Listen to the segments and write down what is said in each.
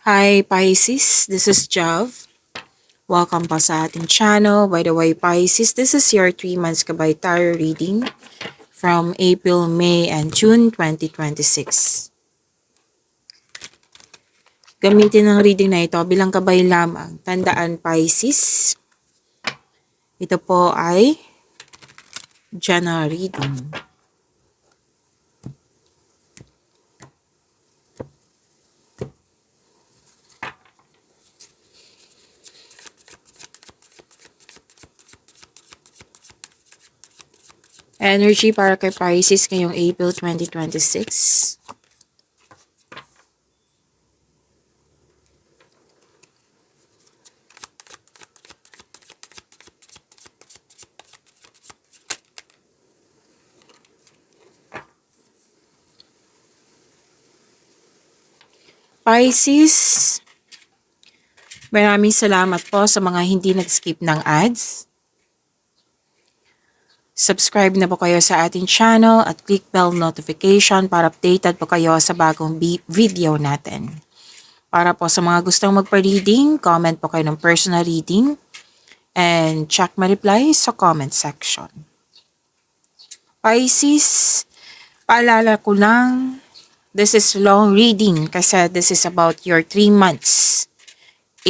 Hi Pisces, this is Jav. Welcome pa sa ating channel. By the way Pisces, this is your 3 months kabay tarot reading from April, May, and June 2026. Gamitin ng reading na ito bilang kabay lamang. Tandaan Pisces, ito po ay general reading. Energy para kay Pisces ngayong April 2026. Pisces, maraming salamat po sa mga hindi nag-skip ng ads. Subscribe na po kayo sa ating channel at click bell notification para updated po kayo sa bagong video natin. Para po sa mga gustong magpa-reading, comment po kayo ng personal reading and check my reply sa comment section. Pisces, paalala ko lang, this is long reading kasi this is about your 3 months.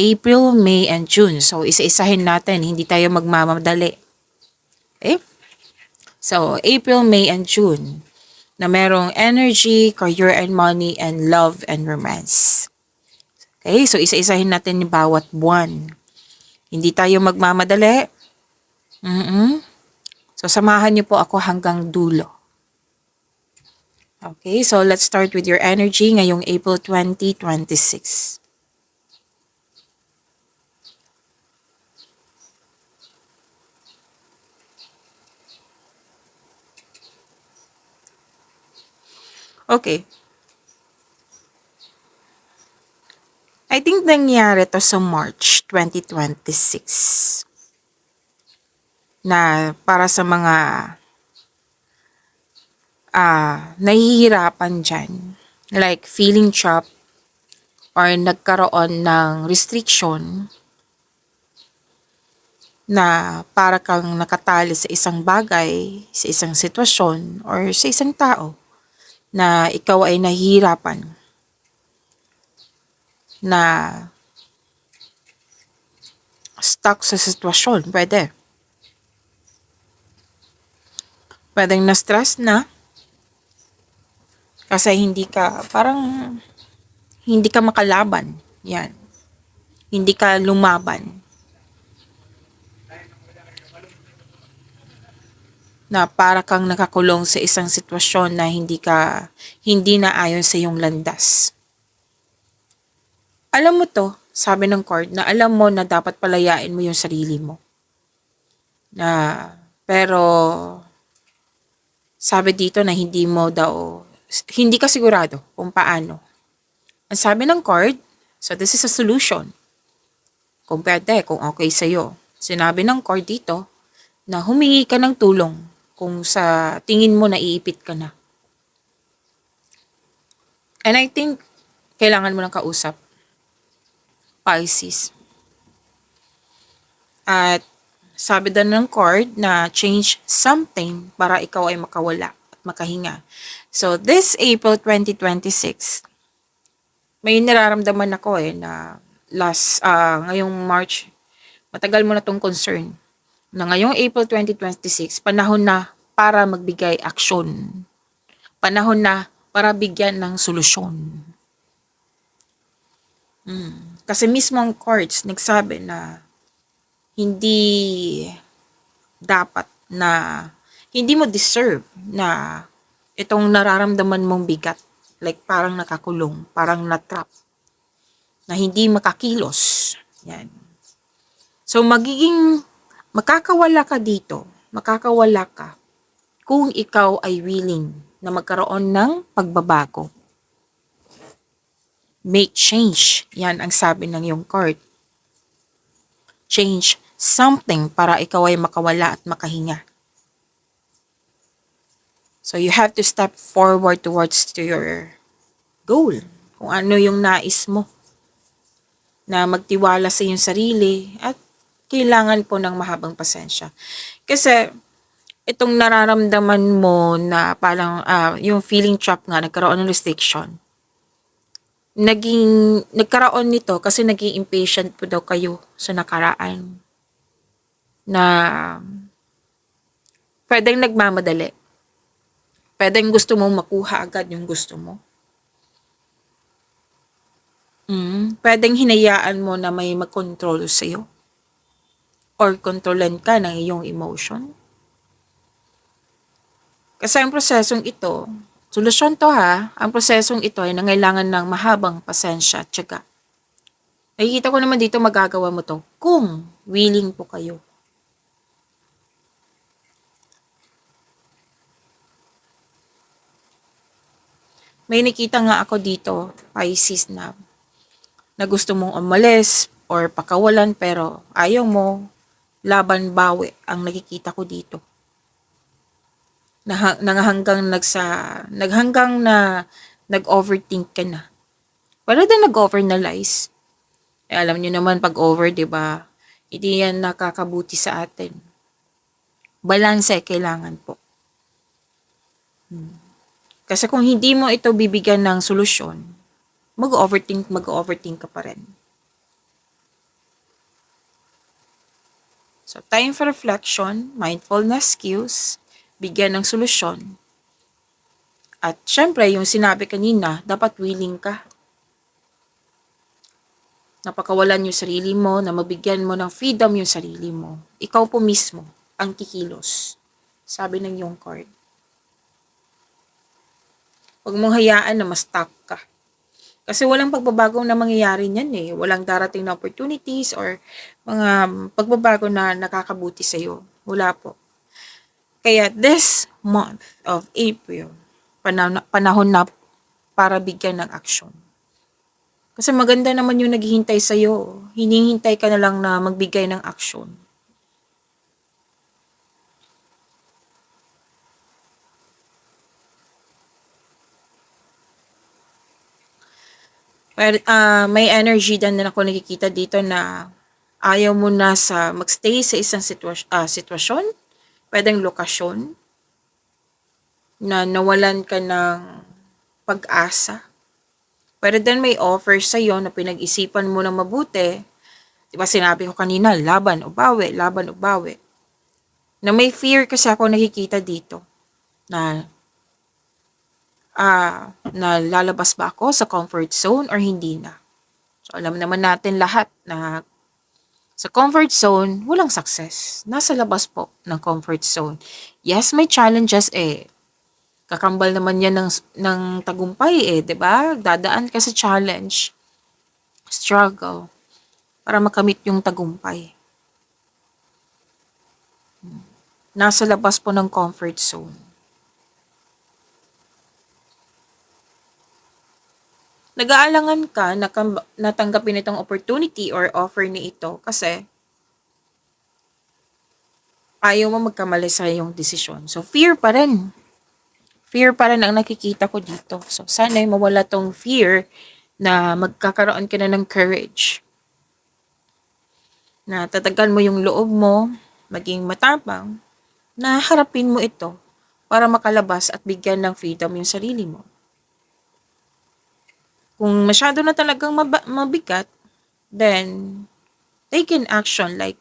April, May, and June. So, isa-isahin natin, hindi tayo magmamadali. Okay? So, April, May, and June na merong energy, career and money, and love and romance. Okay? So, isa-isahin natin yung bawat buwan. Hindi tayo magmamadali. So, samahan niyo po ako hanggang dulo. Okay? So, let's start with your energy ngayong April 2026. Okay. I think nangyari to sa March 2026. Na para sa mga nahihirapan dyan. Like feeling trapped or nagkaroon ng restriction na para kang nakatali sa isang bagay, sa isang sitwasyon, or sa isang tao na ikaw ay nahihirapan na stuck sa sitwasyon. Pwedeng na-stress na kasi hindi ka makalaban. Yan. Hindi ka lumaban. Na para kang nakakulong sa isang sitwasyon na hindi na ayon sa iyong landas. Alam mo to, sabi ng card, na alam mo na dapat palayain mo yung sarili mo. Pero sabi dito na hindi ka sigurado kung paano. Ang sabi ng card, so this is a solution. Kung pwede, kung okay sa'yo. Sinabi ng card dito na humingi ka ng tulong kung sa tingin mo naiipit ka na. And I think kailangan mo ng kausap, Pisces. At sabi din ng card na change something para ikaw ay makawala at makahinga. So this April 2026, may nararamdaman ako na ngayong March, matagal mo na tong concern. Na ngayong April 2026, panahon na para magbigay aksyon. Panahon na para bigyan ng solusyon. Kasi mismo ang cards nagsabi na hindi dapat na hindi mo deserve na itong nararamdaman mong bigat. Like parang nakakulong, parang na-trap, na hindi makakilos. Yan. So makakawala ka dito, makakawala ka kung ikaw ay willing na magkaroon ng pagbabago. Make change. Yan ang sabi ng iyong card. Change something para ikaw ay makawala at makahinga. So you have to step forward towards to your goal. Kung ano yung nais mo. na magtiwala sa iyong sarili at kailangan po ng mahabang pasensya. Kasi itong nararamdaman mo na parang yung feeling trap nga, nagkaroon ng restriction. Nagkaroon nito kasi naging impatient po daw kayo sa nakaraan na pwedeng nagmamadali. Pwedeng gusto mong makuha agad yung gusto mo. Pwedeng hinayaan mo na may mag-control sa'yo or kontrolan ka ng iyong emotion. Kasi ang prosesong ito, solusyon to ha, ang prosesong ito ay nangailangan ng mahabang pasensya at tiyaga. Nakikita ko naman dito magagawa mo to kung willing po kayo. May nakita nga ako dito, Pisces na gusto mong umalis or pakawalan pero ayaw mo, laban bawi ang nakikita ko dito. Naghanggang na nag-overthink ka na. Wala din nag-overanalyze. Alam niyo naman pag over, 'di ba? Hindi yan nakakabuti sa atin. Balanse kailangan po. Kasi kung hindi mo ito bibigyan ng solusyon, mag-overthink ka pa rin. So, time for reflection, mindfulness skills, bigyan ng solusyon. At syempre, yung sinabi kanina, dapat willing ka. Napakawalan yung sarili mo, na mabigyan mo ng freedom yung sarili mo. Ikaw po mismo ang kikilos. Sabi ng iyong card. Huwag mong hayaan na ma-stuck ka. Kasi walang pagbabago na mangyayari niyan eh. Walang darating na opportunities or mga pagbabago na nakakabuti sa'yo. Wala po. Kaya this month of April, panahon na para bigyan ng action. Kasi maganda naman yung naghihintay sa'yo. Hinihintay ka na lang na magbigay ng action. May energy din na ako nakikita dito na ayaw mo na magstay sa isang sitwasyon, pwedeng lokasyon, na nawalan ka ng pag-asa. Pero then may offer sa'yo na pinag-isipan mo ng mabuti. Diba sinabi ko kanina, laban o bawi, laban o bawi. Na may fear kasi ako nakikita dito na na lalabas ba ako sa comfort zone or hindi na. So, alam naman natin lahat na sa comfort zone, walang success. Nasa labas po ng comfort zone. Yes, may challenges eh. Kakambal naman yan ng tagumpay eh, 'di ba? Dadaan ka sa challenge, struggle, para makamit yung tagumpay. Nasa labas po ng comfort zone. Nag-aalangan ka na tanggapin itong opportunity or offer ni ito kasi ayaw mo magkamali sa iyong desisyon. So, fear pa rin. Fear pa rin ang nakikita ko dito. So, sana'y mawala tong fear na magkakaroon ka na ng courage. Na tatagan mo yung loob mo, maging matapang, na harapin mo ito para makalabas at bigyan ng freedom yung sarili mo. Kung masyado na talagang mabigat, then take an action like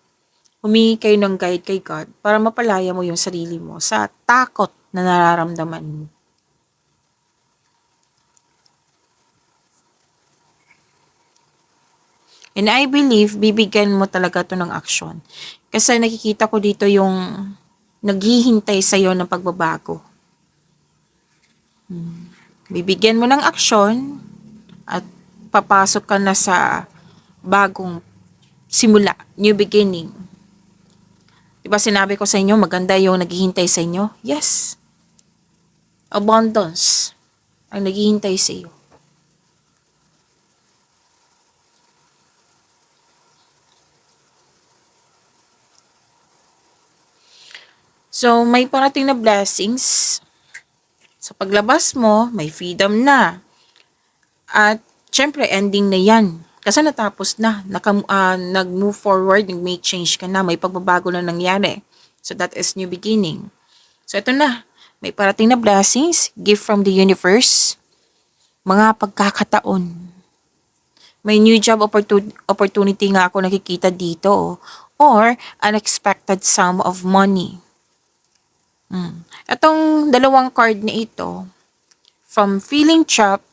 humingi kayo ng guide kay God para mapalaya mo yung sarili mo sa takot na nararamdaman mo. And I believe, bibigyan mo talaga to ng action. Kasi nakikita ko dito yung naghihintay sa'yo ng pagbabago. Bibigyan mo ng action at papasok ka na sa bagong simula, new beginning. Diba sinabi ko sa inyo, maganda yung naghihintay sa inyo? Yes. Abundance ang naghihintay sa iyo. So, may parating na blessings. Sa paglabas mo, may freedom na. At, syempre, ending na yan. Kasi natapos na, nag-move forward, nag-make change ka na, may pagbabago na nangyari. So that is new beginning. So ito na, may parating na blessings, gift from the universe, mga pagkakataon. May new job opportunity nga ako nakikita dito. Or unexpected sum of money. Itong dalawang card na ito, from feeling trapped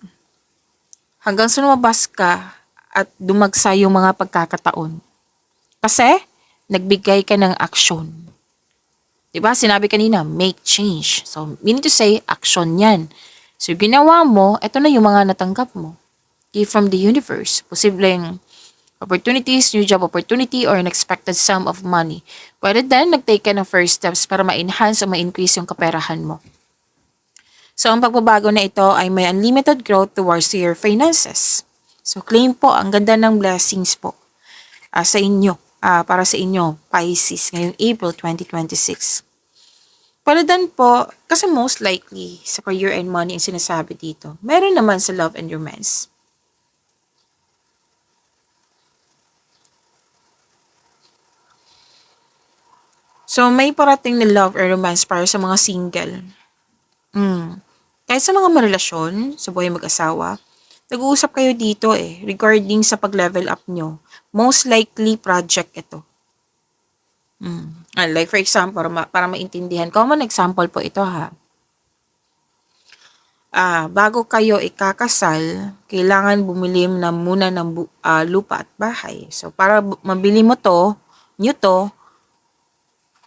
hanggang sa lumabas ka at dumagsa yung mga pagkakataon. Kasi, nagbigay ka ng aksyon. Diba? Sinabi kanina, make change. So, meaning to say, action yan. So, ginawa mo, ito na yung mga natanggap mo. Gift from the universe. Posibleng opportunities, new job opportunity, or unexpected sum of money. Pwede din, nag-take ka ng first steps para ma-enhance o ma-increase yung kaperahan mo. So, ang pagbabago na ito ay may unlimited growth towards your finances. So, claim po, ang ganda ng blessings po sa inyo, para sa inyo, Pisces, ngayong April 2026. Paladan po, kasi most likely, sa career and money ang sinasabi dito, meron naman sa love and romance. So, may parating na love or romance para sa mga single. Kahit sa mga marelasyon, sa buhay mag-asawa, nag-uusap kayo dito regarding sa pag-level up nyo. Most likely, project ito. Like for example, para maintindihan, common example po ito ha. Bago kayo ikakasal, kailangan bumili na muna ng lupa at bahay. So, para mabili mo nyo to,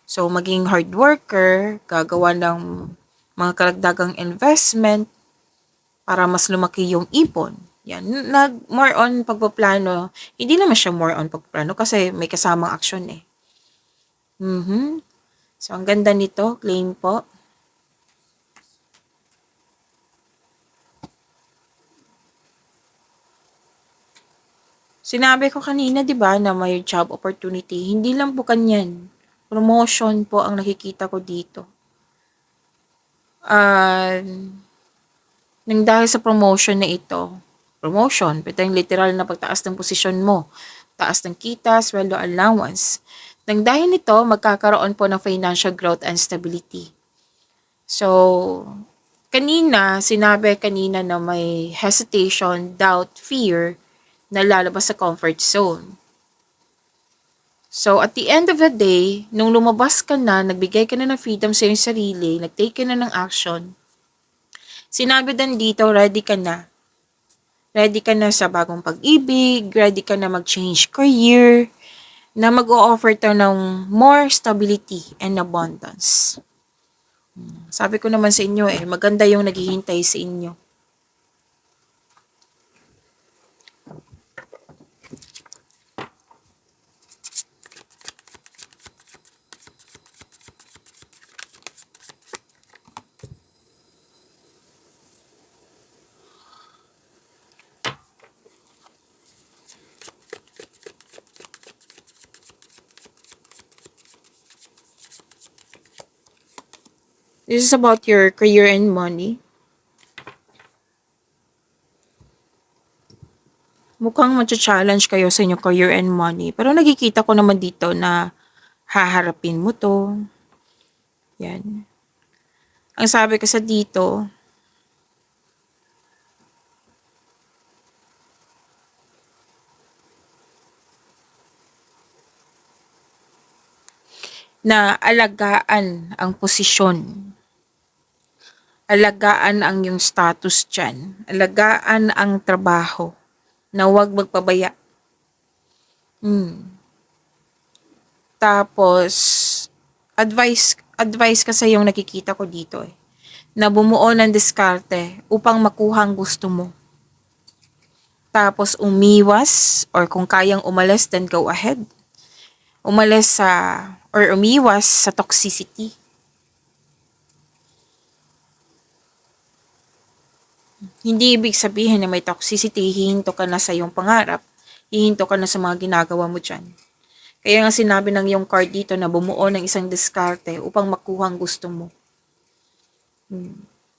so maging hard worker, gagawa ng mga karagdagang investment para mas lumaki yung ipon. Yan, more on pagpaplano, hindi naman siya more on pagpaplano kasi may kasamang aksyon So, ang ganda nito, claim po. Sinabi ko kanina, di ba, na may job opportunity. Hindi lang po kanyan. Promotion po ang nakikita ko dito. Nang dahil sa promotion na ito, pwede yung literal na pagtaas ng posisyon mo, taas ng kita, sweldo, allowance. Nang dahil nito, magkakaroon po ng financial growth and stability. So, sinabi kanina na may hesitation, doubt, fear, na lalabas sa comfort zone. So, at the end of the day, nung lumabas ka na, nagbigay ka na ng freedom sa iyong sarili, nag-take ka na ng action, sinabi din dito, ready ka na. Ready ka na sa bagong pag-ibig, ready ka na mag-change career, na mag-o-offer to ng more stability and abundance. Sabi ko naman sa inyo maganda yung naghihintay sa inyo. This is about your career and money. Mukhang matcha-challenge kayo sa inyong career and money. Pero nakikita ko naman dito na haharapin mo to. Yan. Ang sabi ko sa dito, na alagaan ang posisyon. Alagaan ang yung status dyan. Alagaan ang trabaho. Na huwag magpabaya. Tapos, advice kasi yung nakikita ko dito na bumuo ng diskarte upang makuha ang gusto mo. Tapos, umiwas or kung kayang umalis, then go ahead. Umiwas sa toxicity. Hindi ibig sabihin na may toxicity, hihinto ka na sa iyong pangarap, hihinto ka na sa mga ginagawa mo dyan. Kaya nga sinabi ng iyong card dito na bumuo ng isang diskarte upang makuha ang gusto mo.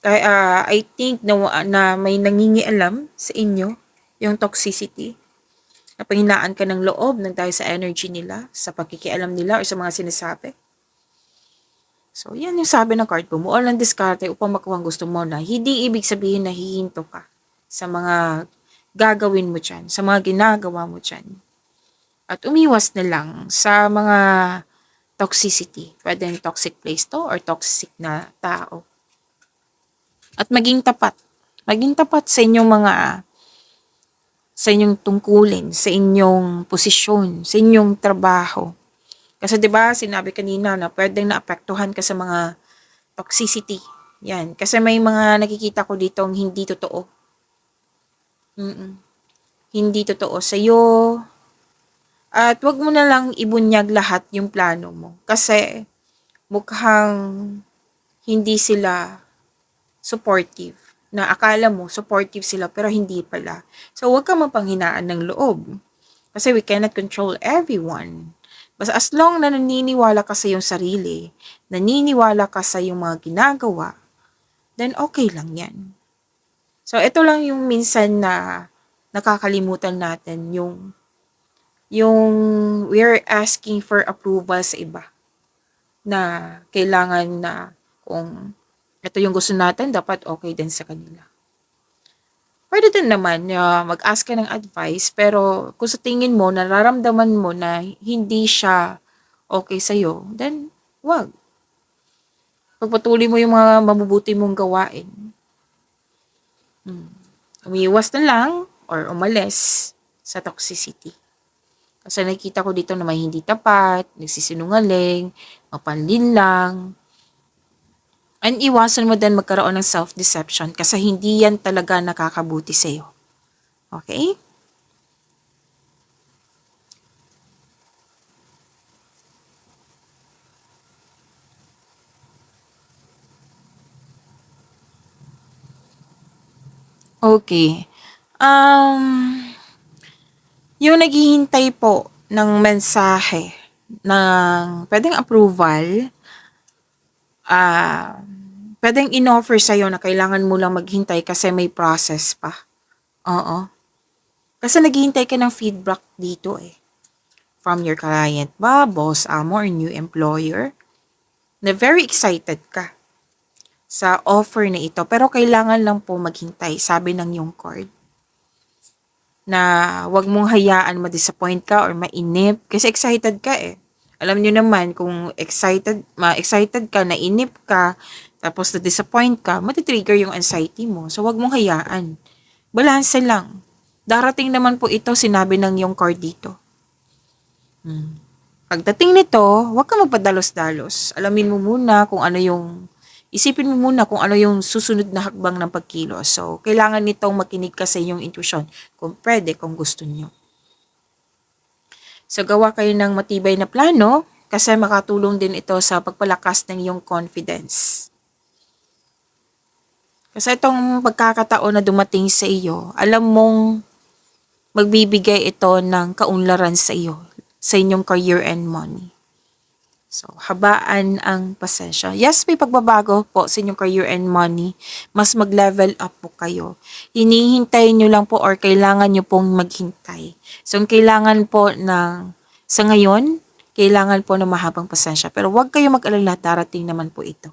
Kaya I think na may nangingialam sa inyo, yung toxicity. Napanghinaan ka ng loob ng dahil sa energy nila, sa pakikialam nila, o sa mga sinasabi. So, yan yung sabi ng card. Bumuo ng diskarte upang makuha ang gusto mo na hindi ibig sabihin na hihinto ka sa mga gagawin mo dyan, sa mga ginagawa mo dyan. At umiwas na lang sa mga toxicity. Pwedeng toxic place to or toxic na tao. At maging tapat. Maging tapat sa inyong sa inyong tungkulin, sa inyong posisyon, sa inyong trabaho. Kasi 'di ba sinabi kanina na pwedeng naapektuhan ka sa mga toxicity. Yan. Kasi may mga nakikita ko ditong hindi totoo. Hindi totoo sa'yo. At wag mo na lang ibunyag lahat yung plano mo. Kasi mukhang hindi sila supportive. Na akala mo supportive sila pero hindi pala. So wag kang mapanghinaan ng loob. Kasi we cannot control everyone. Basta as long na naniniwala ka sa iyong sarili, naniniwala ka sa iyong mga ginagawa, then okay lang yan. So ito lang yung minsan na nakakalimutan natin, yung we're asking for approval sa iba. Na kailangan na kung ito yung gusto natin, dapat okay din sa kanila. Pwede din naman mag-ask ka ng advice, pero kung sa tingin mo, nararamdaman mo na hindi siya okay sa'yo, then wag. Pagpatuloy mo yung mga mabubuti mong gawain. Umiiwas na lang or umalis sa toxicity. Kasi nakikita ko dito na may hindi tapat, nagsisinungaling, mapanlinlang. And iwasan mo din magkaroon ng self-deception kasi hindi yan talaga nakakabuti sa'yo. Okay? Okay. Yung naghihintay po ng mensahe ng pwedeng approval, pwedeng in-offer sa'yo na kailangan mo lang maghintay kasi may process pa. Oo. Kasi naghihintay ka ng feedback dito eh. From your client ba, boss, amo, or new employer. Na very excited ka sa offer na ito. Pero kailangan lang po maghintay, sabi ng yung card. Na wag mong hayaan ma-disappoint ka or mainip. Kasi excited ka eh. Alam nyo naman, kung excited ka, nainip ka, tapos na-disappoint ka, matitrigger yung anxiety mo. So, wag mong hayaan. Balanse lang. Darating naman po ito, sinabi ng yung card dito. Pagdating nito, huwag kang magpadalos-dalos. Alamin mo muna kung ano yung, isipin mo muna kung ano yung susunod na hakbang ng pagkilos. So, kailangan nitong makinig ka sa iyong intuition kung pwede, kung gusto niyo. So, gawa kayo ng matibay na plano kasi makatulong din ito sa pagpalakas ng iyong confidence. Kasi itong pagkakataon na dumating sa iyo, alam mong magbibigay ito ng kaunlaran sa iyo, sa inyong career and money. So, habaan ang pasensya. Yes, may pagbabago po sa inyong career and money. Mas mag-level up po kayo. Hinihintay nyo lang po or kailangan nyo pong maghintay. So, kailangan po sa ngayon, kailangan po ng mahabang pasensya. Pero huwag kayo mag-alala, darating naman po ito.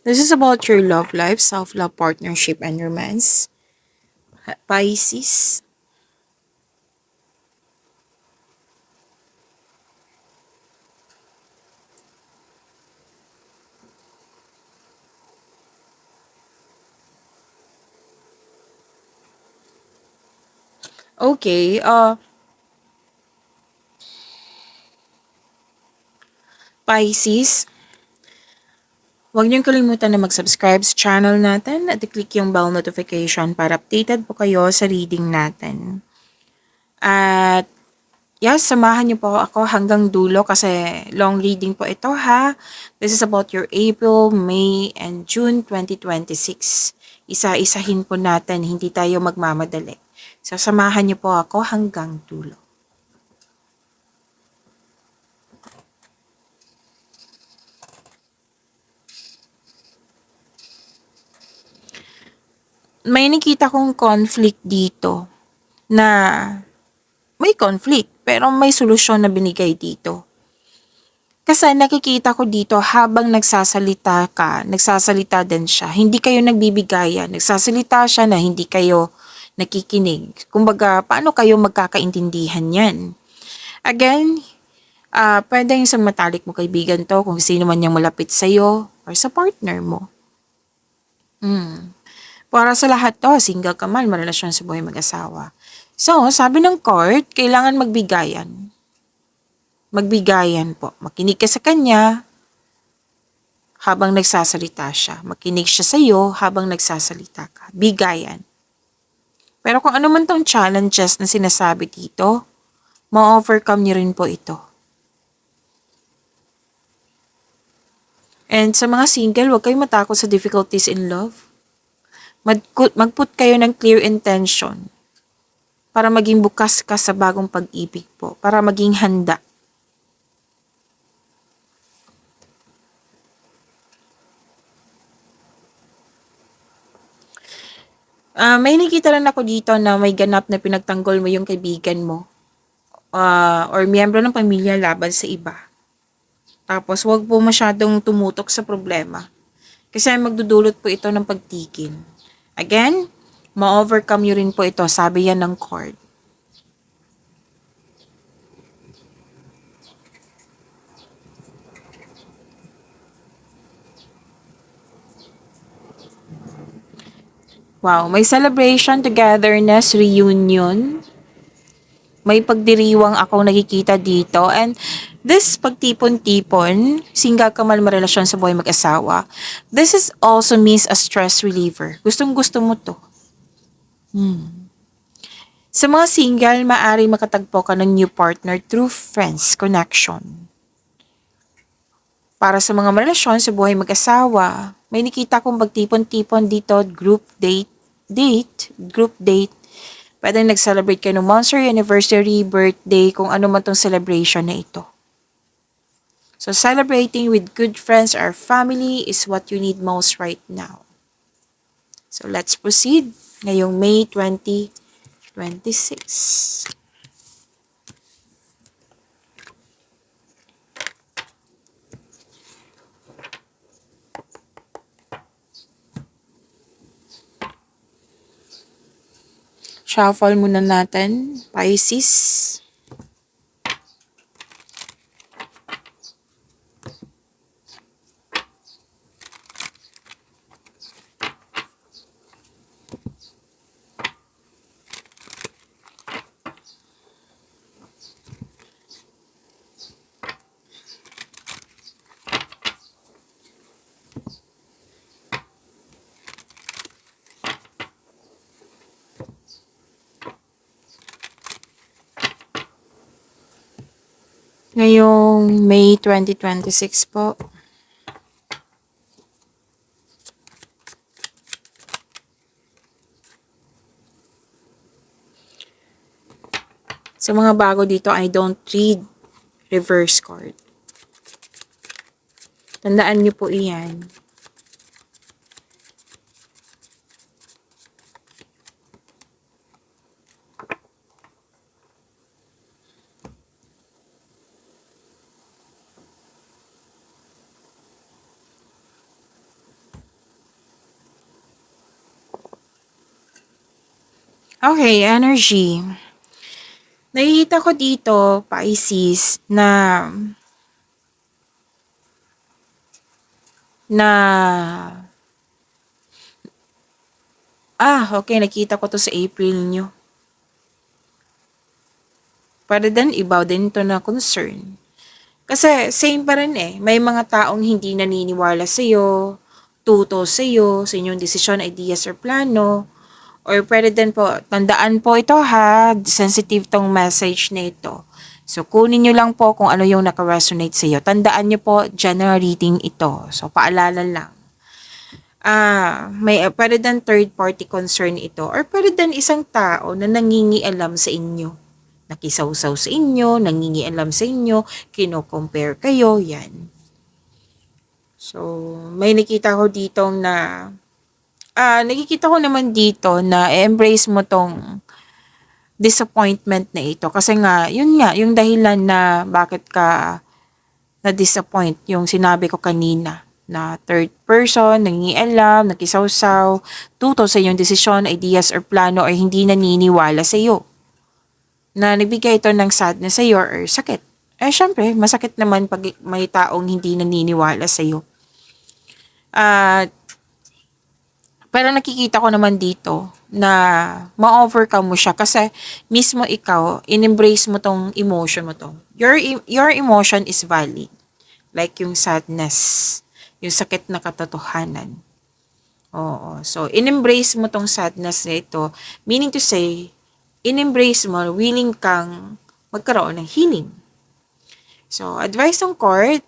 This is about your love life, self-love, partnership, and romance. Pisces. Okay, Pisces. Huwag niyong kalimutan na mag-subscribe sa channel natin at i-click yung bell notification para updated po kayo sa reading natin. At Yes, samahan niyo po ako hanggang dulo kasi long reading po ito ha. This is about your April, May, and June 2026. Isa-isahin po natin, hindi tayo magmamadali. So, samahan niyo po ako hanggang dulo. May nakita kong conflict dito na may conflict pero may solusyon na binigay dito. Kasi nakikita ko dito habang nagsasalita ka, nagsasalita din siya. Hindi kayo nagbibigayan. Nagsasalita siya na hindi kayo nakikinig. Kumbaga, paano kayo magkakaintindihan yan? Again, pwede yung sa matalik mo kaibigan to, kung sino man yung malapit sa'yo or sa partner mo. Para sa lahat to, single ka man, marelasyon sa buhay mag-asawa. So, sabi ng court, kailangan magbigayan. Magbigayan po. Makinig ka sa kanya habang nagsasalita siya. Makinig siya sa iyo habang nagsasalita ka. Bigayan. Pero kung ano man tong challenges na sinasabi dito, ma-overcome niyo rin po ito. And sa mga single, huwag kayong matakot sa difficulties in love. Mag-put kayo ng clear intention para maging bukas ka sa bagong pag-ibig po. Para maging handa. May nakita rin ako dito na may ganap na pinagtanggol mo yung kaibigan mo or miyembro ng pamilya laban sa iba. Tapos, wag po masyadong tumutok sa problema. Kasi magdudulot po ito ng pagtigil. Again, ma-overcome nyo rin po ito. Sabi yan ng court. Wow, may celebration, togetherness, reunion. May pagdiriwang akong nakikita dito. And this pagtipon-tipon, single ka man marelasyon sa buhay mag-asawa, this is also means a stress reliever. Gustong-gusto mo to. Sa mga single, maaari makatagpo ka ng new partner through friends connection. Para sa mga marelasyon sa buhay mag-asawa, may nakita kong pagtipon-tipon dito, group date. Pwede nag-celebrate kayo ng monthsary, anniversary, birthday, kung ano man tong celebration na ito. So, celebrating with good friends or family is what you need most right now. So, let's proceed ngayong May 2026. Shuffle muna natin, Pisces. Ngayong May 2026 po. Sa mga bago dito, I don't read reverse card. Tandaan niyo po iyan. Okay, energy. Nakikita ko dito, Pisces, okay, nakita ko to sa April nyo. Pwede din, iba din to na concern. Kasi same pa rin eh. May mga taong hindi naniniwala sa'yo, tuto sa'yo, sa inyong desisyon, ideas, or plano. Or pwede din po, tandaan po ito ha, sensitive tong message na ito. So, kunin nyo lang po kung ano yung naka-resonate sa iyo. Tandaan nyo po, general reading ito. So, paalala lang. May pwede din third party concern ito or pwede din isang tao na nangingialam sa inyo. Nakisawsaw sa inyo, nangingialam sa inyo, kino-compare kayo, yan. So, may nakita ko dito na nakikita ko naman dito na embrace mo tong disappointment na ito. Kasi nga, yung dahilan na bakit ka na-disappoint, yung sinabi ko kanina, na third person, nangingialam, nakisawsaw, tuto sa iyong desisyon, ideas, or plano, or hindi naniniwala sa iyo. Na nagbigay ito ng sadness sa iyo or sakit. Syempre, masakit naman pag may taong hindi naniniwala sa iyo. Pero nakikita ko naman dito na ma-overcome mo siya kasi mismo ikaw, in-embrace mo tong emotion mo to. Your emotion is valid. Like yung sadness, yung sakit na katotohanan. Oo. So, in-embrace mo tong sadness na ito, meaning to say, in-embrace mo, willing kang magkaroon ng healing. So, advice ng card,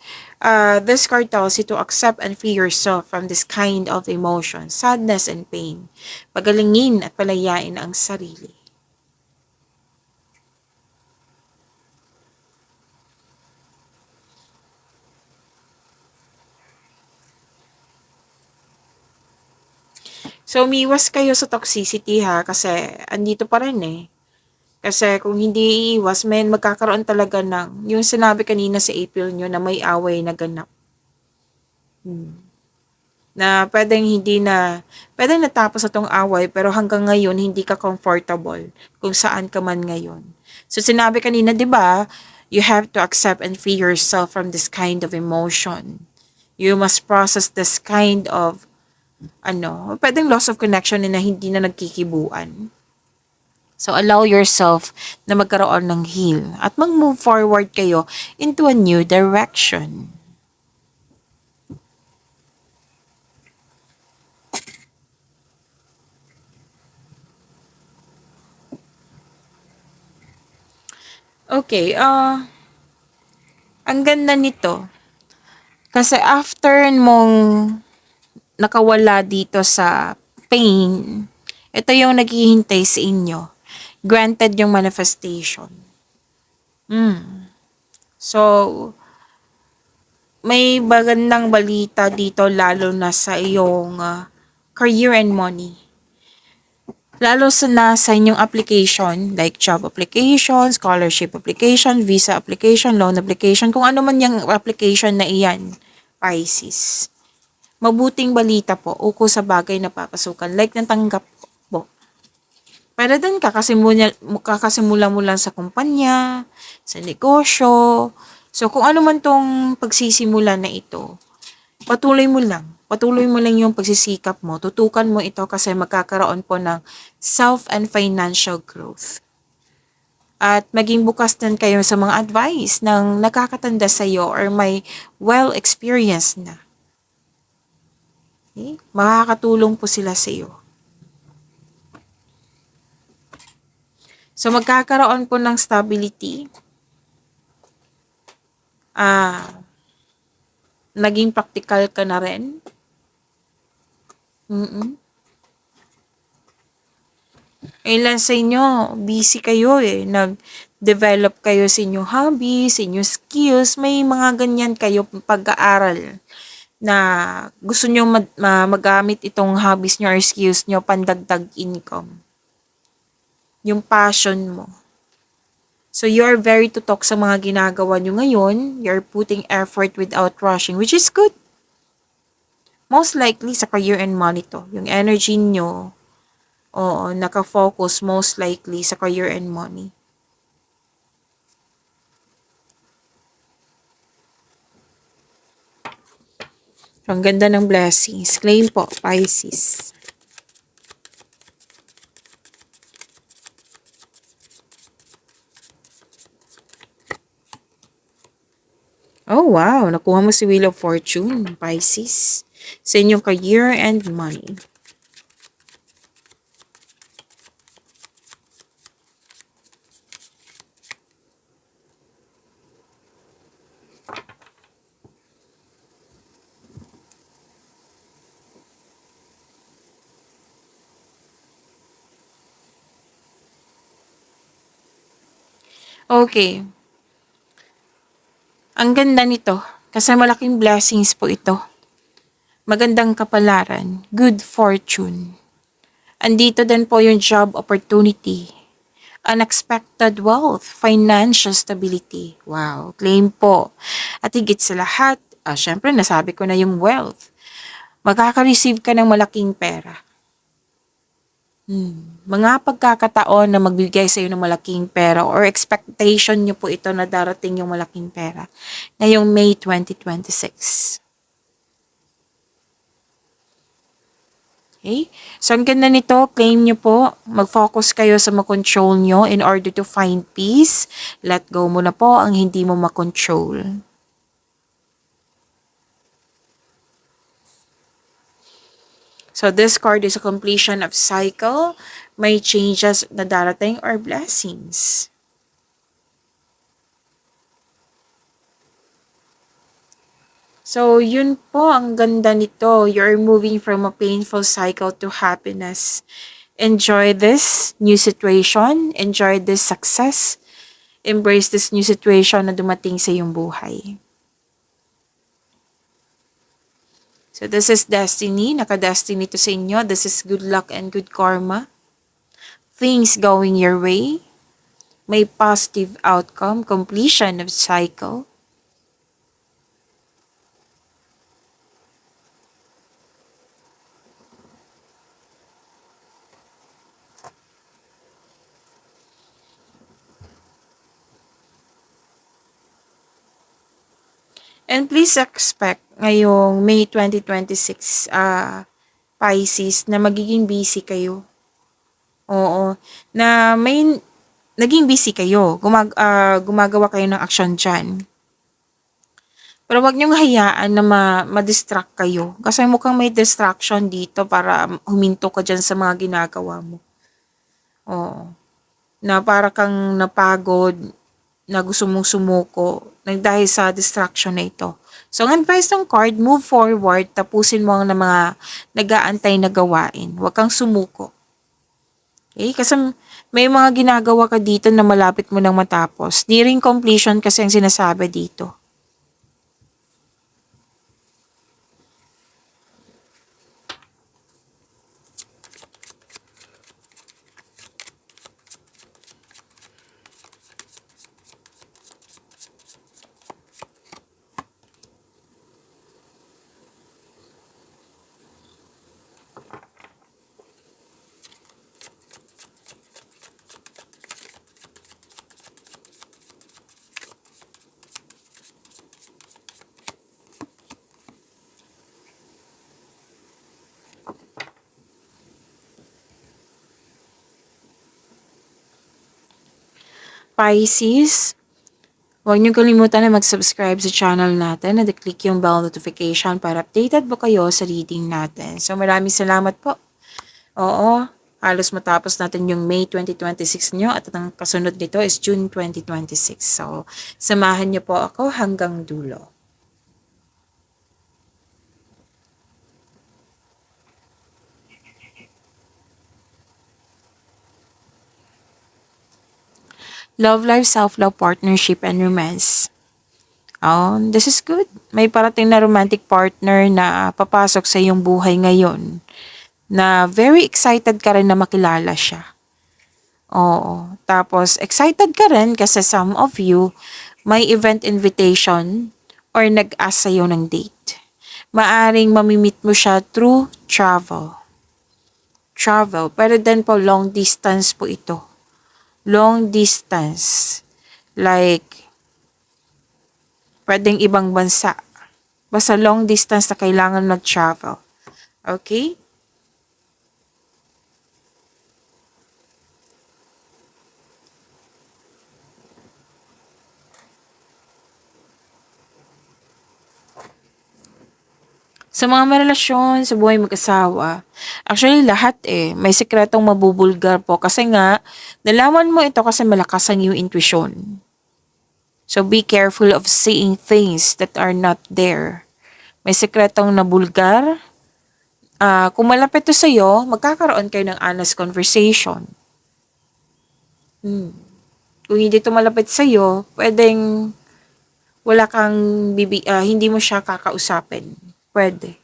this card tells you to accept and free yourself from this kind of emotion, sadness and pain. Pagalingin at palayain ang sarili. So, umiwas kayo sa toxicity ha, kasi andito pa rin eh. Kasi kung hindi iiwas, may magkakaroon talaga ng, yung sinabi kanina sa April nyo na may away na ganap. Na pwedeng natapos itong away, pero hanggang ngayon, hindi ka comfortable kung saan ka man ngayon. So, sinabi kanina, di ba, you have to accept and free yourself from this kind of emotion. You must process this kind of, pwedeng loss of connection na hindi na nagkikibuan. So, allow yourself na magkaroon ng heal at mag-move forward kayo into a new direction. Okay, ang ganda nito. Kasi after mong nakawala dito sa pain, ito yung naghihintay sa inyo. Granted yung manifestation. So, may magandang balita dito lalo na sa iyong career and money. Lalo sa inyong application, like job application, scholarship application, visa application, loan application, kung ano man yung application na iyan, Pisces. Mabuting balita po, uko sa bagay na papasukan, like natanggap po. Pero din kakasimula mo lang sa kumpanya, sa negosyo. So, kung ano man tong pagsisimula na ito, patuloy mo lang. Patuloy mo lang yung pagsisikap mo. Tutukan mo ito kasi magkakaroon po ng self and financial growth. At maging bukas din kayo sa mga advice ng nakakatanda sa iyo or may well-experienced na. Okay? Makakatulong po sila sa iyo. So, magkakaroon po ng stability. Naging practical ka na rin. Ilan sa inyo, busy kayo eh. Nag-develop kayo sa inyong hobbies, sa inyong skills. May mga ganyan kayo pag-aaral na gusto nyo magamit itong hobbies nyo or skills nyo pandagdag income. Yung passion mo. So, you're very tutok sa mga ginagawa nyo ngayon. You're putting effort without rushing, which is good. Most likely sa career and money to. Yung energy nyo, nakafocus most likely sa career and money. Ang ganda ng blessings. Claim po, Pisces. Oh, wow. Nakuha mo si Wheel of Fortune, Pisces. Sa inyong career and money. Okay. Ang ganda nito. Kasi malaking blessings po ito. Magandang kapalaran. Good fortune. Andito din po yung job opportunity. Unexpected wealth. Financial stability. Wow. Claim po. At higit sa lahat, syempre nasabi ko na yung wealth. Makaka-receive ka ng malaking pera. Mga pagkakataon na magbigay sa iyo ng malaking pera or expectation nyo po ito na darating yung malaking pera ngayong May 2026. Okay? So, ang ganda nito, claim nyo po, mag-focus kayo sa makontrol nyo in order to find peace. Let go mo na po ang hindi mo makontrol. So, this card is a completion of cycle. May changes na darating or blessings. So, yun po ang ganda nito. You're moving from a painful cycle to happiness. Enjoy this new situation. Enjoy this success. Embrace this new situation na dumating sa iyong buhay. So, this is destiny. Naka-destiny to sa inyo. This is good luck and good karma. Things going your way. May positive outcome. Completion of cycle. And please expect ngayong May 2026, Pisces, na magiging busy kayo. Oo. Na may naging busy kayo. Gumagawa kayo ng action dyan. Pero wag niyong hayaan na ma-distract kayo. Kasi mukhang may distraction dito para huminto ka dyan sa mga ginagawa mo. Oo. Na para kang napagod, na gusto mong sumuko, dahil sa distraction na ito. So, ang advice ng card, move forward, tapusin mo ang mga nag-aantay na gawain. Huwag kang sumuko. Okay? Kasi may mga ginagawa ka dito na malapit mo nang matapos. Nearing completion kasi ang sinasabi dito. Pisces, huwag niyo kalimutan na mag-subscribe sa channel natin at i-click yung bell notification para updated po kayo sa reading natin. So, maraming salamat po. Oo, halos matapos natin yung May 2026 nyo at ang kasunod nito is June 2026. So, samahan niyo po ako hanggang dulo. Love life, self-love, partnership, and romance. Oh, this is good. May parating na romantic partner na papasok sa iyong buhay ngayon na very excited ka rin na makilala siya. Oo. Tapos, excited ka rin kasi some of you may event invitation or nag-ask sa'yo ng date. Maaring mamimit mo siya through travel. Travel. Pero din po, long distance po ito. Long distance. Like, pwedeng ibang bansa. Basta long distance na kailangan mag-travel. Okay? Sa mga marelasyon, sa buhay mag-asawa, actually lahat may sikretong mabubulgar po kasi nga, nalaman mo ito kasi malakas ang iyong intuition. So be careful of seeing things that are not there. May sikretong nabulgar. Kung malapit to sa'yo, magkakaroon kayo ng honest conversation. Kung hindi ito malapit sa'yo, pwedeng wala kang hindi mo siya kakausapin. Pwede.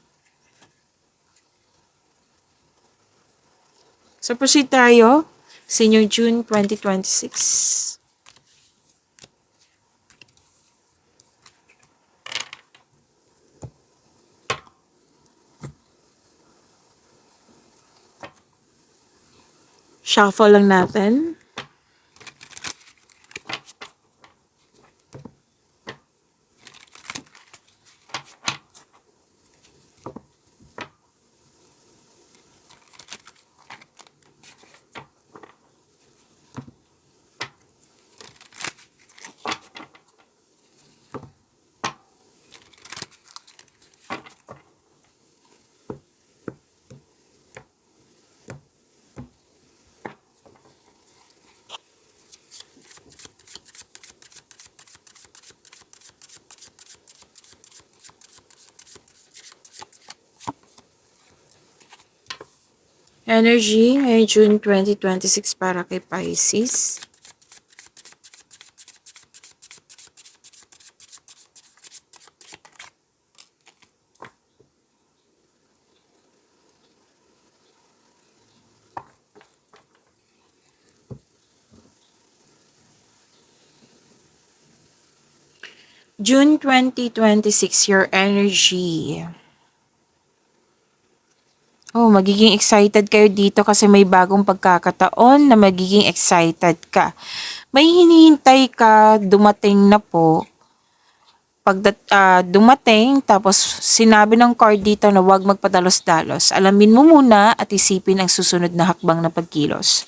So, proceed tayo sa inyong June 2026. Shuffle lang natin. Energy ngayong June 2026 para kay Pisces. June 2026, your energy. Oh, magiging excited kayo dito kasi may bagong pagkakataon na magiging excited ka. May hinihintay ka, dumating na po. Pag dumating, tapos sinabi ng card dito na huwag magpadalos-dalos. Alamin mo muna at isipin ang susunod na hakbang na pagkilos.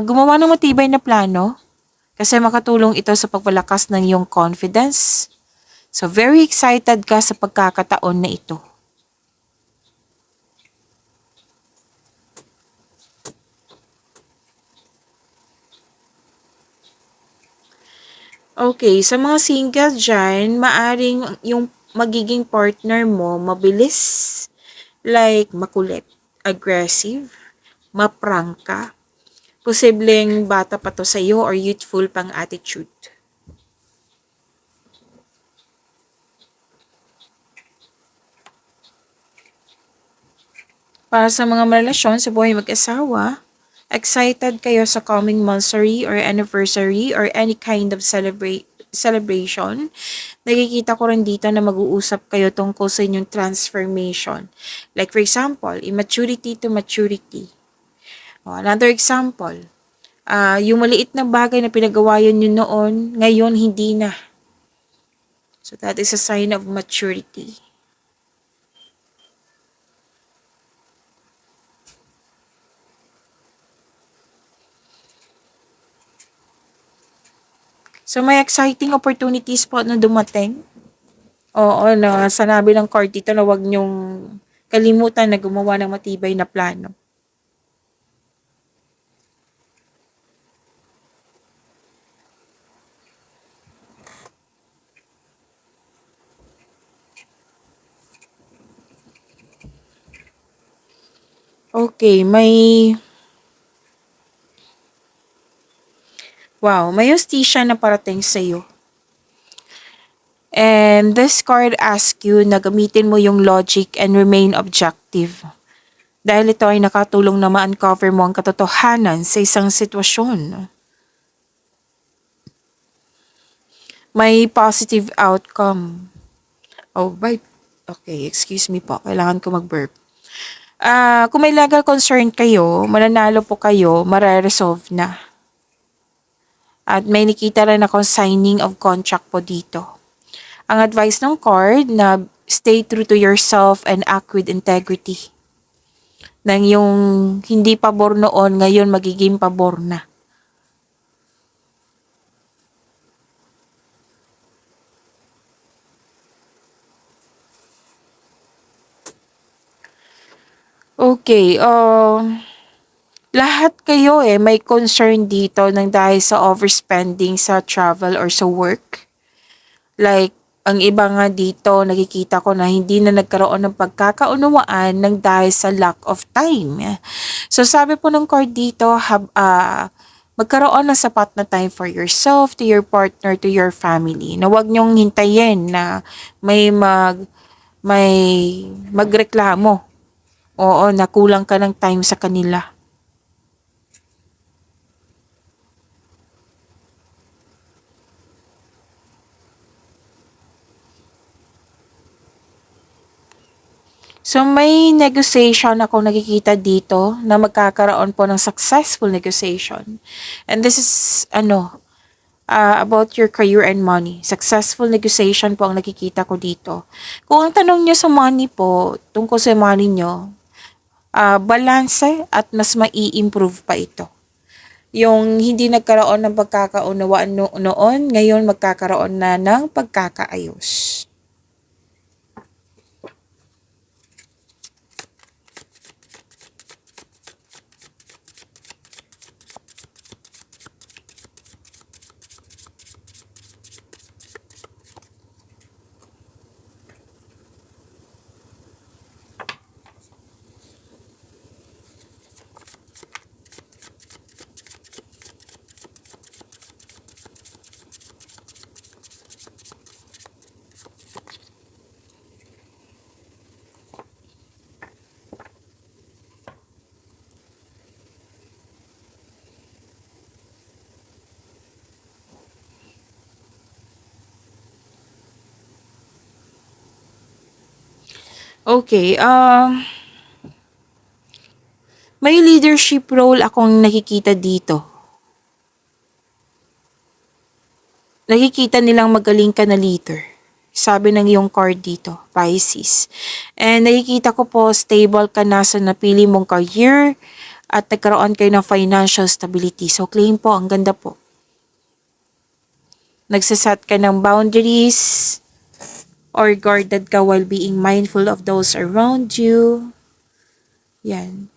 Gumawa ng matibay na plano kasi makatulong ito sa pagpalakas ng iyong confidence. So, very excited ka sa pagkakataon na ito. Okay, sa mga single dyan, maaring yung magiging partner mo mabilis, like makulit, aggressive, maprangka, posibleng bata pa to sa iyo or youthful pang attitude. Para sa mga relasyon sa buhay mag-asawa, excited kayo sa coming monthsary or anniversary or any kind of celebration. Nakikita ko rin dito na mag-uusap kayo tungkol sa inyong transformation. Like for example, immaturity to maturity. Another example, yung maliit na bagay na pinagawayan nyo noon, ngayon hindi na. So that is a sign of maturity. So may exciting opportunities po na dumating. Oo, na sanabi ng card dito na huwag nyong kalimutan na gumawa ng matibay na plano. Okay, may hustisya na parating sa iyo. And this card asks you na gamitin mo yung logic and remain objective. Dahil ito ay nakatulong na ma-uncover mo ang katotohanan sa isang sitwasyon. May positive outcome. Okay, excuse me po. Kailangan ko mag-burp. Kung may legal concern kayo, mananalo po kayo, mare-resolve na. At may nakita rin akong signing of contract po dito. Ang advice ng card na stay true to yourself and act with integrity. Nang yung hindi pabor noon, ngayon magiging pabor na. Okay, lahat kayo may concern dito nang dahil sa overspending sa travel or sa work. Like, ang iba nga dito, nakikita ko na hindi na nagkaroon ng pagkakaunawaan nang dahil sa lack of time. So, sabi po ng card dito, magkaroon ng sapat na time for yourself, to your partner, to your family. Na huwag niyong hintayin na may may magreklamo. Oo, na kulang ka ng time sa kanila. So may negotiation ako nakikita dito na magkakaroon po ng successful negotiation. And this is about your career and money. Successful negotiation po ang nakikita ko dito. Kung ang tanong nyo sa money po, tungkol sa money nyo, balanse at mas mai-improve pa ito. Yung hindi nagkaroon ng pagkakaunawaan noon, ngayon magkakaroon na ng pagkakaayos. Okay, may leadership role akong nakikita dito. Nakikita nilang magaling ka na leader. Sabi ng iyong card dito, Pisces. And nakikita ko po, stable ka na sa napili mong career at nagkaroon kayo ng financial stability. So, claim po, ang ganda po. Nagsaset ka ng boundaries or guarded ka while being mindful of those around you. Yan.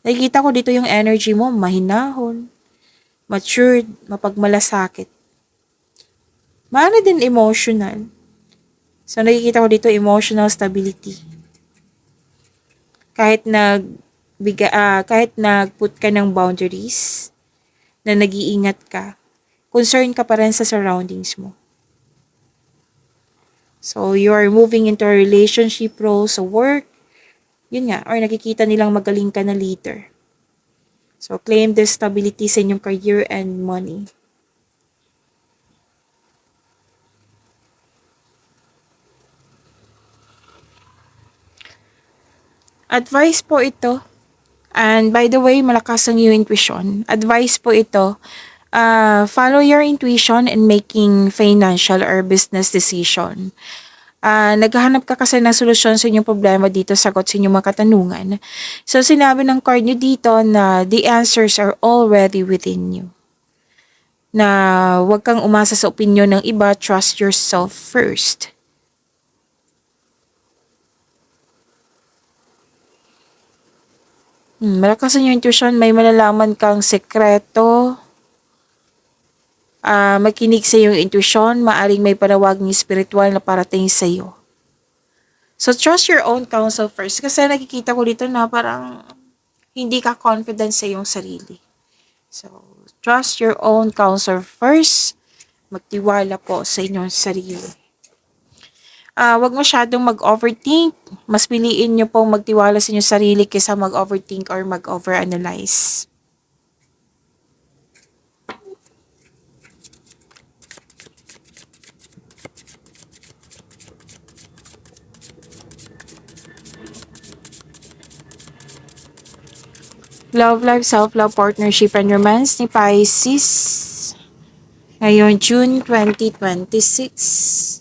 Nakikita ko dito yung energy mo, mahinahon, matured, mapagmalasakit. Maano din emotional. So, nakikita ko dito emotional stability. Kahit nag-put ka ng boundaries, na nag-iingat ka, concern ka pa rin sa surroundings mo. So, you are moving into a relationship role sa work, yun nga, or nakikita nilang magaling ka na leader. So, claim the stability sa inyong career and money. Advice po ito. And by the way, malakas ang iyong intuition. Advice po ito, follow your intuition in making financial or business decision. Naghahanap ka kasi ng solusyon sa inyong problema dito, sagot sa inyong mga katanungan. So, sinabi ng card nyo dito na the answers are already within you. Na huwag kang umasa sa opinion ng iba, trust yourself first. Malakas ang iyong intuition, may malalaman kang sekreto. Makinig sa iyong intuition, maaring may panawaging spiritual na parating sa iyo. So, trust your own counsel first. Kasi nakikita ko dito na parang hindi ka confident sa iyong sarili. So, trust your own counsel first. Magtiwala po sa inyong sarili. Wag masyadong mag-overthink. Mas piliin nyo pong magtiwala sa inyong sarili kaysa mag-overthink or mag-overanalyze. Love life, self-love, partnership, and romance ni Pisces. Ngayon, June 2026.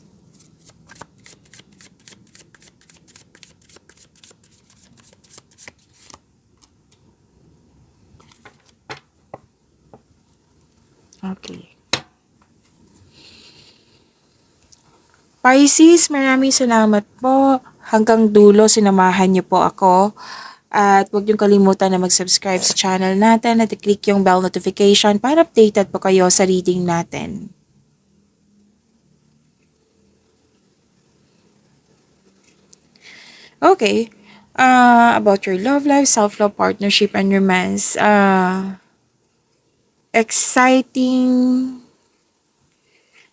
Okay. Pisces, maraming salamat po. Hanggang dulo, sinamahan niyo po ako. At huwag niyong kalimutan na mag-subscribe sa channel natin at i-click yung bell notification para updated po kayo sa reading natin. Okay. About your love life, self-love, partnership, and romance. Exciting.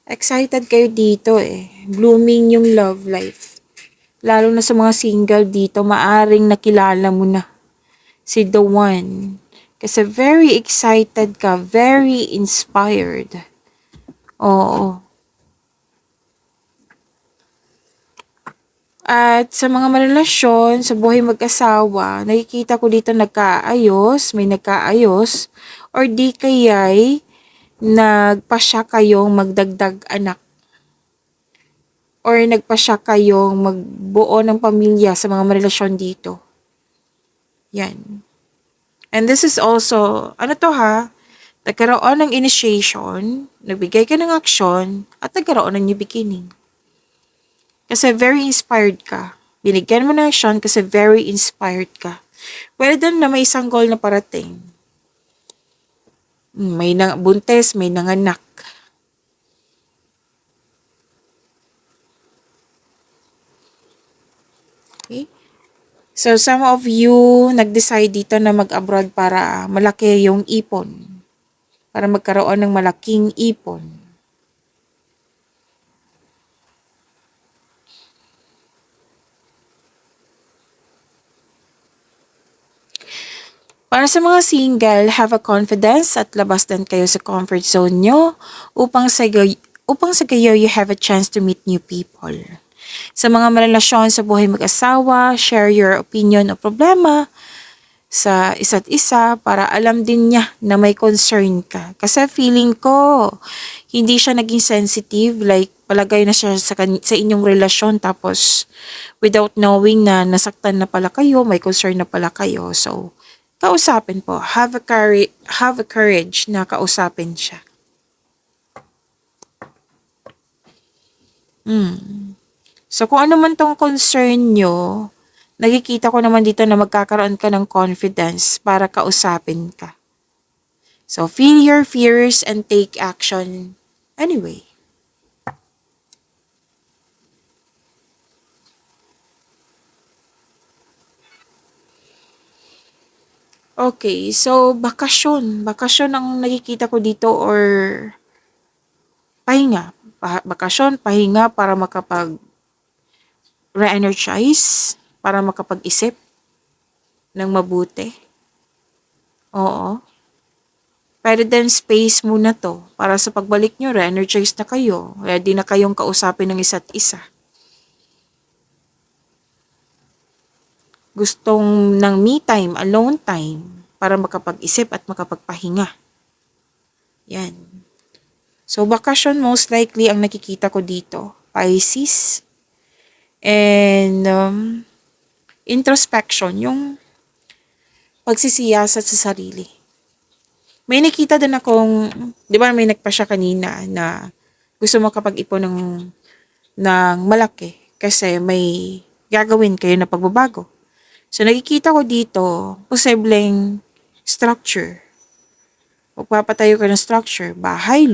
Excited kayo dito eh. Blooming yung love life. Lalo na sa mga single dito, maaring nakilala mo na si the one. Kasi very excited ka, very inspired. Oo. At sa mga marelasyon, sa buhay mag-asawa, nakikita ko dito nagkaayos, may nagkaayos, or di kaya'y nagpasya kayong magdagdag anak, or nagpasya kayong magbuo ng pamilya sa mga marelasyon dito. Yan. And this is also, ano to ha, nagkaroon ng initiation, nagbigay ka ng aksyon, at nagkaroon ng new beginning. Kasi very inspired ka. Binigyan mo ng action kasi very inspired ka. Pwede din na may isang goal na parating. May buntes, may nanganak. Okay? So, some of you nag-decide dito na mag-abroad para malaki yung ipon. Para magkaroon ng malaking ipon. Para sa mga single, have a confidence at labas din kayo sa comfort zone nyo upang sa kayo you have a chance to meet new people. Sa mga marelasyon sa buhay mag-asawa, share your opinion o problema sa isa't isa para alam din niya na may concern ka. Kasi feeling ko, hindi siya naging sensitive, like palagay na siya sa inyong relasyon tapos without knowing na nasaktan na pala kayo, may concern na pala kayo. So, kausapin po. Have a courage na kausapin siya. So, kung ano man tong concern nyo, nakikita ko naman dito na magkakaroon ka ng confidence para kausapin ka. So, feel your fears and take action anyway. Okay, so bakasyon. Bakasyon ang nakikita ko dito or pahinga. Bakasyon, pahinga para re-energize, para makapag-isip ng mabuti. Oo. Pero then space muna to para sa pagbalik nyo, re-energize na kayo. Ready na kayong kausapin ng isa't isa. Gustong ng me time, alone time, para makapag-isip at makapagpahinga. Yan. So, bakasyon most likely ang nakikita ko dito. Pisces. And introspection, yung pagsisiyasat sa sarili. May nakita din akong, di ba may nagpa siya kanina na gusto makapag-ipon ng malaki kasi may gagawin kayo na pagbabago. So, nakikita ko dito, posibleng structure. Magpapatayo ka ng structure, bahay,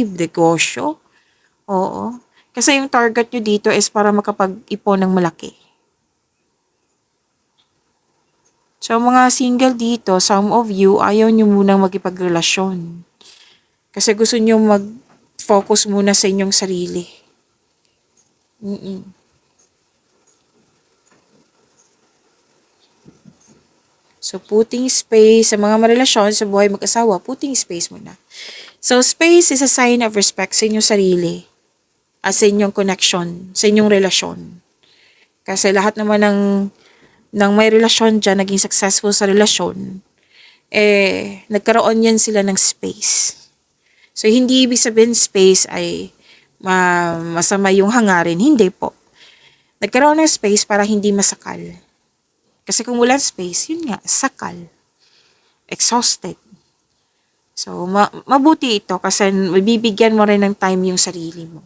negosyo. Oo. Kasi yung target nyo dito is para makapag-ipon ng malaki. So, mga single dito, some of you, ayaw nyo munang magipagrelasyon. Kasi gusto nyo mag-focus muna sa inyong sarili. So, putting space sa mga marelasyon sa buhay mag-asawa, putting space muna. So, space is a sign of respect sa inyong sarili at sa inyong connection, sa inyong relasyon. Kasi lahat naman ng may relasyon dyan, naging successful sa relasyon, nagkaroon yan sila ng space. So, hindi ibig sabihin space ay masama yung hangarin. Hindi po. Nagkaroon ng space para hindi masakal. Kasi kung walang space, yun nga, sakal. Exhausted. So, mabuti ito kasi mabibigyan mo rin ng time yung sarili mo.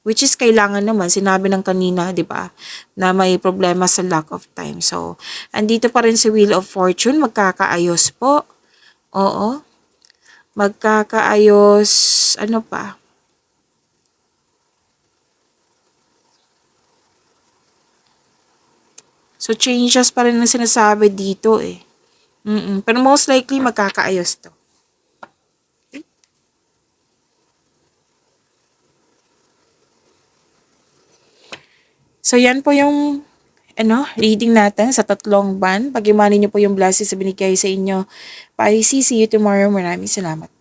Which is kailangan naman, sinabi ng kanina, di ba, na may problema sa lack of time. So, andito pa rin si Wheel of Fortune, magkakaayos po. Oo. Magkakaayos, ano pa? So, changes pa rin ang sinasabi dito eh. Pero most likely, magkakaayos to. So, yan po yung reading natin sa tatlong ban. Pag-imani niyo po yung blessings na binigay sa inyo. Pisces, see you tomorrow. Maraming salamat.